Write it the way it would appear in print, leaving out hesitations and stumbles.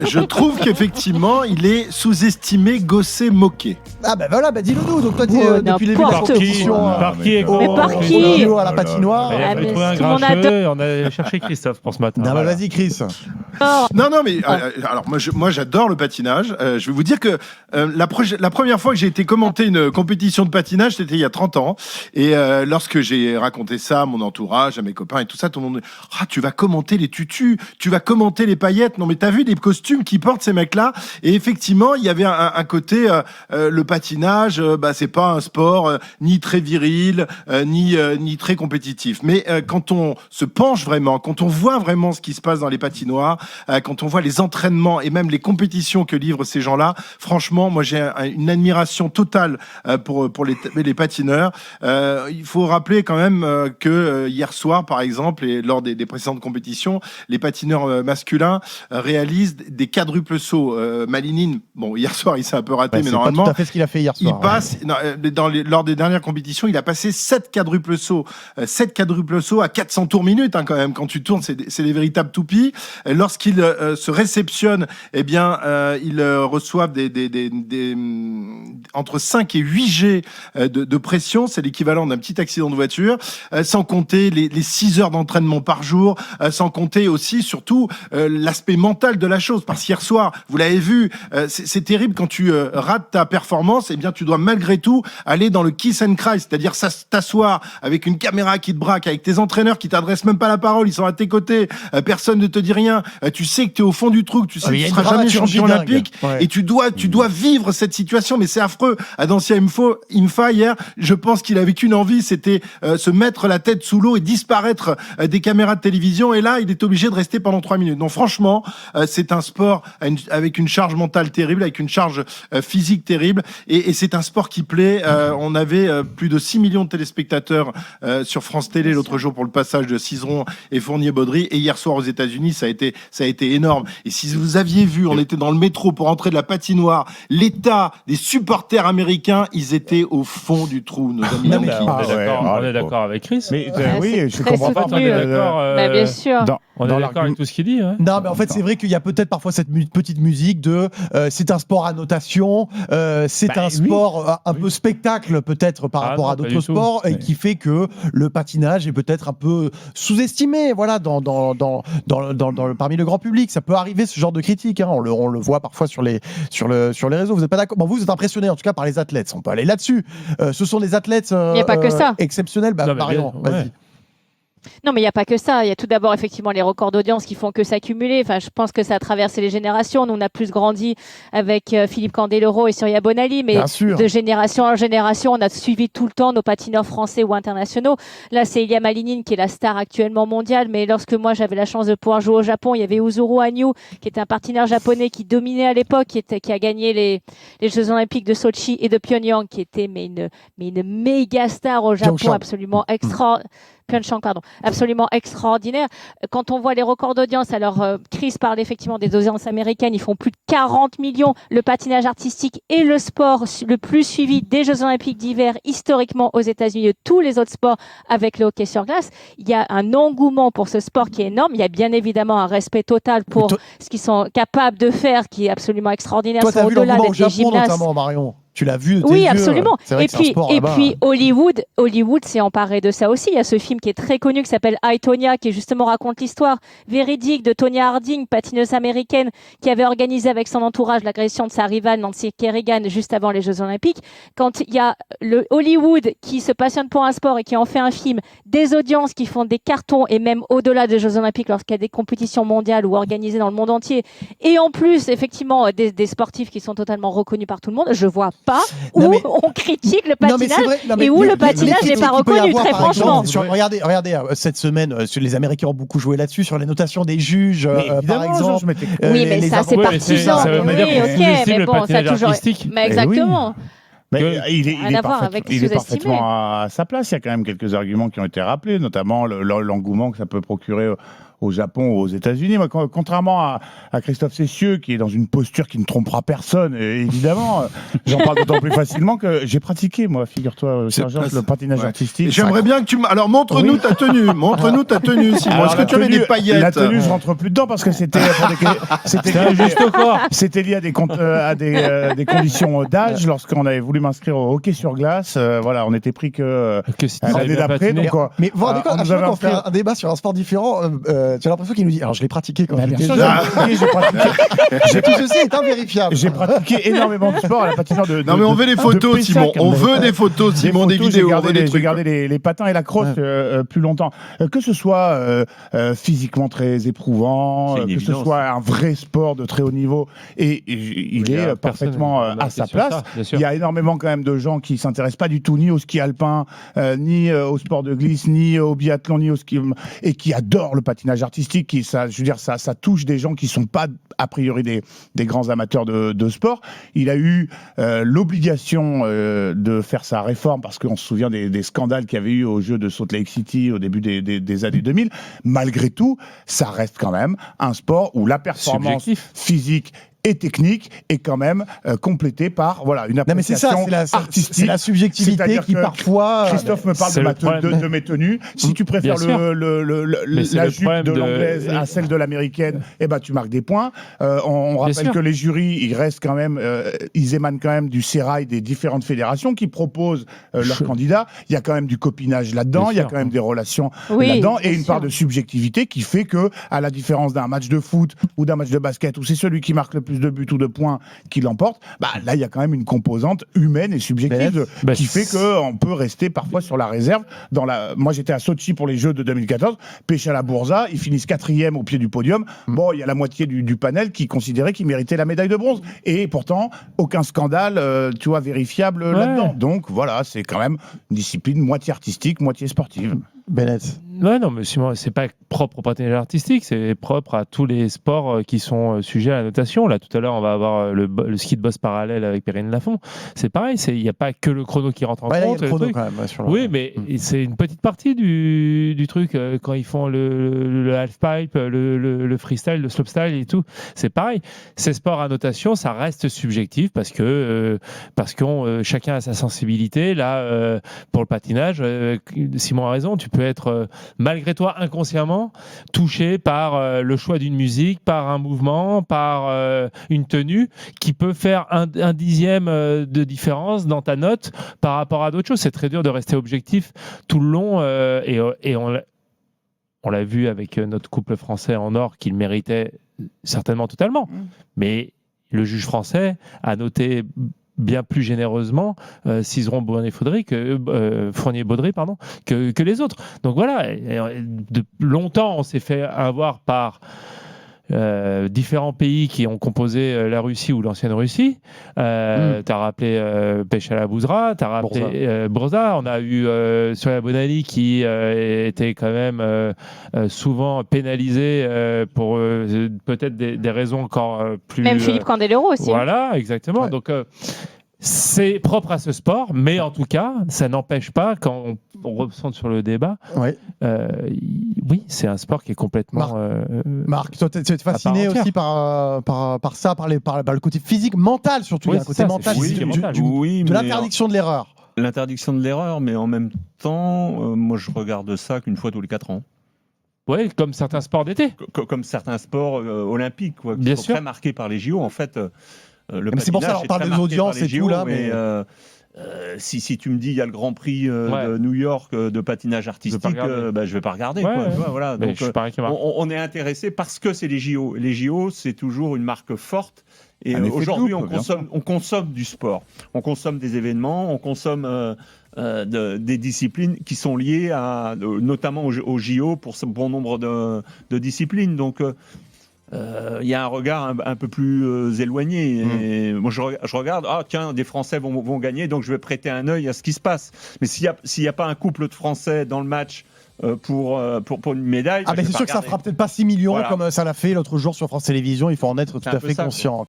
Je trouve qu'effectivement, il est sous-estimé, gossé, moqué. Ah bah voilà, dis-le nous. Donc toi, depuis le début de la Par qui compétition, Par qui Mais par qui à la patinoire. Il avait trouvé un tout le monde grincheux et on a cherché Christophe pour ce matin. Non, Voilà. vas-y, Chris. Non, mais alors moi j'adore le patinage. Je vais vous dire que la première fois que j'ai été commenter une compétition de patinage, c'était il y a 30 ans. Et lorsque j'ai raconté ça à mon entourage, à mes copains et tout ça, tout le monde dit « Ah, tu vas commenter les tutus, tu vas commenter les paillettes. Non, mais t'as vu les costumes qu'ils portent ces mecs-là ?» Et effectivement, il y avait un côté, le patinage, c'est pas un sport ni très viril, ni très compétitif. Mais quand on se penche vraiment, quand on voit vraiment ce qui se passe dans les patinoires, quand on voit les entraînements et même les compétitions que livrent ces gens-là, franchement, moi j'ai une admiration totale pour les patineurs. Il faut rappeler quand même que hier soir, par exemple, et lors des précédentes compétitions, les patineurs masculins réalisent des quadruples sauts. Malinine, bon, hier soir, il s'est un peu raté, mais normalement, pas tout à fait ce qu'il a fait hier soir. il passe, lors des dernières compétitions, il a passé 7 quadruples sauts. 7 quadruples sauts à 400 tours minute, quand même. Quand tu tournes, c'est des véritables toupies. Lorsqu'ils se réceptionnent, eh bien, ils reçoivent entre 5 et 8 G de pression. C'est l'équivalent d'un petit accident de voiture. Sans compter les 6 heures d'entraînement par jour. Sans compter aussi, surtout, l'aspect mental de la chose. Parce qu'hier soir, vous l'avez vu, c'est terrible quand tu rates ta performance, eh bien, tu dois malgré tout aller dans le kiss and cry, c'est-à-dire t'asseoir avec une caméra qui te braque, avec tes entraîneurs qui t'adressent même pas la parole, ils sont à tes côtés, personne ne te dit rien, tu sais que tu es au fond du trou, que tu sais que tu seras jamais champion olympique, et tu dois vivre cette situation, mais c'est affreux. Adancia Imfa, hier, je pense qu'il avait qu'une envie, c'était se mettre la tête sous l'eau et disparaître des caméras de télévision, et là, il est obligé de rester pendant 3 minutes. Donc franchement, c'est un sport avec une charge mentale terrible, avec une charge physique terrible, et c'est un sport qui plaît. On avait plus de 6 millions de téléspectateurs sur France Télé l'autre jour pour le passage de Cizeron et Fournier-Baudry, et hier soir aux États-Unis, ça a été énorme. Et si vous aviez vu, on était dans le métro pour entrer de la patinoire, l'état des supporters américains, ils étaient au fond du trou, nos amis yankees. On est d'accord avec Chris. Mais oui, je comprends pas. On est d'accord. Bien sûr. On est d'accord avec tout ce qu'il dit. Ouais. Non, mais en fait, c'est vrai qu'il y a peut-être parfois cette petite musique de c'est un sport à notation, c'est un sport un peu spectacle peut-être par rapport à d'autres sports, et qui fait que le patinage est peut-être un peu sous-estimé, voilà, parmi le grand public. Ça peut arriver, ce genre de critique. On le voit parfois sur les réseaux. Vous n'êtes pas d'accord? Bon, vous êtes impressionné en tout cas par les athlètes. On peut aller là-dessus. Ce sont des athlètes exceptionnels. Marion, vas-y. Non, mais il n'y a pas que ça. Il y a tout d'abord effectivement les records d'audience qui font que s'accumuler. Enfin, je pense que ça a traversé les générations. Nous, on a plus grandi avec Philippe Candeloro et Surya Bonali, mais de génération en génération, on a suivi tout le temps nos patineurs français ou internationaux. Là, c'est Ilia Malinine qui est la star actuellement mondiale, mais lorsque moi j'avais la chance de pouvoir jouer au Japon, il y avait Uzuru Hanyu qui était un patineur japonais qui dominait à l'époque, qui a gagné les Jeux Olympiques de Sochi et de Pyongyang, qui était une méga star au Japon, absolument absolument extraordinaire. Quand on voit les records d'audience, alors Chris parle effectivement des audiences américaines, ils font plus de 40 millions. Le patinage artistique est le sport le plus suivi des Jeux Olympiques d'hiver historiquement aux États-Unis de tous les autres sports avec le hockey sur glace. Il y a un engouement pour ce sport qui est énorme. Il y a bien évidemment un respect total pour ce qu'ils sont capables de faire, qui est absolument extraordinaire. Toi, tu as vu l'engouement au Japon notamment, Marion? Tu l'as vu de tes yeux. Absolument. Et puis Hollywood s'est emparé de ça aussi. Il y a ce film qui est très connu qui s'appelle I, Tonya, qui justement raconte l'histoire véridique de Tonya Harding, patineuse américaine, qui avait organisé avec son entourage l'agression de sa rivale Nancy Kerrigan juste avant les Jeux Olympiques. Quand il y a le Hollywood qui se passionne pour un sport et qui en fait un film, des audiences qui font des cartons et même au-delà des Jeux Olympiques lorsqu'il y a des compétitions mondiales ou organisées dans le monde entier, et en plus effectivement des sportifs qui sont totalement reconnus par tout le monde, je vois pas où on critique le patinage et où le patinage n'est pas reconnu, très franchement. Regardez, cette semaine, les Américains ont beaucoup joué là-dessus, sur les notations des juges, par exemple. Oui, mais ça, c'est partisan. Oui, ok, mais bon, ça a toujours... Mais exactement. Mais il est parfaitement à sa place. Il y a quand même quelques arguments qui ont été rappelés, notamment l'engouement que ça peut procurer au Japon ou aux États-Unis. Moi, contrairement à Christophe Cessieux, qui est dans une posture qui ne trompera personne, évidemment, j'en parle d'autant plus facilement que j'ai pratiqué, moi, figure-toi, Sergent, le patinage artistique. J'aimerais bien que tu... Alors, montre-nous ta tenue. Montre-nous ta tenue, Simon. Est-ce que tu avais des paillettes? La tenue, je rentre plus dedans parce que c'était juste au corps. C'était lié à des conditions d'âge. Lorsqu'on avait voulu m'inscrire au hockey sur glace, voilà, on était pris que l'année d'après. Mais vous vous rendez compte, à chaque fois qu'on fait un débat sur un sport différent, tu as l'impression qu'il nous dit alors je l'ai pratiqué quand même. Bien sûr, j'ai pratiqué. Tout ceci est invérifiable. J'ai pratiqué énormément de sport à la patinoire de. Non mais on veut des photos, Simon. On veut des photos, Simon, des vidéos. J'ai gardé les patins et la crosse plus longtemps. Que ce soit physiquement très éprouvant, que ce soit un vrai sport de très haut niveau, et il est parfaitement à sa place. Il y a énormément quand même de gens qui s'intéressent pas du tout ni au ski alpin, ni au sport de glisse, ni au biathlon, ni au ski, et qui adorent le patinage artistique. Ça touche des gens qui sont pas a priori des grands amateurs de sport. Il a eu l'obligation de faire sa réforme parce qu'on se souvient des scandales qu'il y avait eu aux Jeux de Salt Lake City au début des années 2000. Malgré tout, ça reste quand même un sport où la performance physique et technique est quand même complétée par une appréciation artistique. C'est la subjectivité qui parfois... Christophe me parle de mes tenues. Si tu préfères la jupe de l'anglaise à celle de l'américaine, tu marques des points. On rappelle que les jurys, ils émanent quand même du sérail des différentes fédérations qui proposent leurs candidats. Il y a quand même du copinage là-dedans, il y a quand même des relations là-dedans, et une part de subjectivité qui fait que, à la différence d'un match de foot ou d'un match de basket, où c'est celui qui marque le plus de buts ou de points qui l'emporte, là il y a quand même une composante humaine et subjective qui fait qu'on peut rester parfois sur la réserve. Moi j'étais à Sochi pour les Jeux de 2014, Péchala Bourza, ils finissent 4e au pied du podium. Bon, il y a la moitié du panel qui considérait qu'ils méritaient la médaille de bronze, et pourtant aucun scandale vérifiable là-dedans. Donc voilà, c'est quand même une discipline moitié artistique, moitié sportive. Bennett. Ouais, non, mais Simon, c'est pas propre au patinage artistique, c'est propre à tous les sports qui sont sujets à la notation. Là, tout à l'heure, on va avoir le ski de boss parallèle avec Perrine Lafont. C'est pareil, il n'y a pas que le chrono qui rentre en compte. Il y a le chrono quand même. Oui, mais c'est une petite partie du truc. Quand ils font le half-pipe, le freestyle, le slopestyle et tout, c'est pareil. Ces sports à notation, ça reste subjectif parce que chacun a sa sensibilité. Là, pour le patinage, Simon a raison, tu peux être malgré toi inconsciemment touché par le choix d'une musique, par un mouvement, par une tenue qui peut faire un dixième de différence dans ta note par rapport à d'autres choses. C'est très dur de rester objectif tout le long et on l'a vu avec notre couple français en or qu'il méritait certainement totalement. Mais le juge français a noté bien plus généreusement Cizeron-Fournier-Baudry que les autres. Donc voilà, de longtemps on s'est fait avoir par différents pays qui ont composé la Russie ou l'ancienne Russie. T'as rappelé Péchala Bourza, t'as rappelé Broza. On a eu Surya Bonali qui était quand même souvent pénalisé pour peut-être des raisons encore plus... Même Philippe Candeloro aussi. Voilà, exactement. Ouais. Donc c'est propre à ce sport, mais en tout cas, ça n'empêche pas, quand on ressent sur le débat, oui, c'est un sport qui est complètement... Marc, toi, tu es fasciné aussi par ça, par le côté physique, mental surtout, oui, le côté mental, de l'interdiction de l'erreur. L'interdiction de l'erreur, mais en même temps, moi je regarde ça qu'une fois tous les 4 ans. Oui, comme certains sports d'été. Comme certains sports olympiques, qui Bien sont sûr. très marqués par les JO. En fait, le c'est pour ça patinage qu'on parle est très des marqué audiences par les et tout, JO, là, mais si tu me dis il y a le Grand Prix de New York de patinage artistique, je vais pas regarder. Voilà. Mais Donc, je suis pareil que Marc. on est intéressé parce que c'est les JO. Les JO, c'est toujours une marque forte. Et aujourd'hui, on consomme du sport. On consomme des événements, on consomme des disciplines qui sont liées notamment aux JO pour ce bon nombre de disciplines. Donc, il y a un regard un peu plus éloigné. Et moi, je regarde, des Français vont gagner, donc je vais prêter un œil à ce qui se passe. Mais s'il n'y a pas un couple de Français dans le match pour une médaille... c'est sûr que ça fera peut-être pas 6 millions comme ça l'a fait l'autre jour sur France Télévisions, il faut en être tout à fait conscient.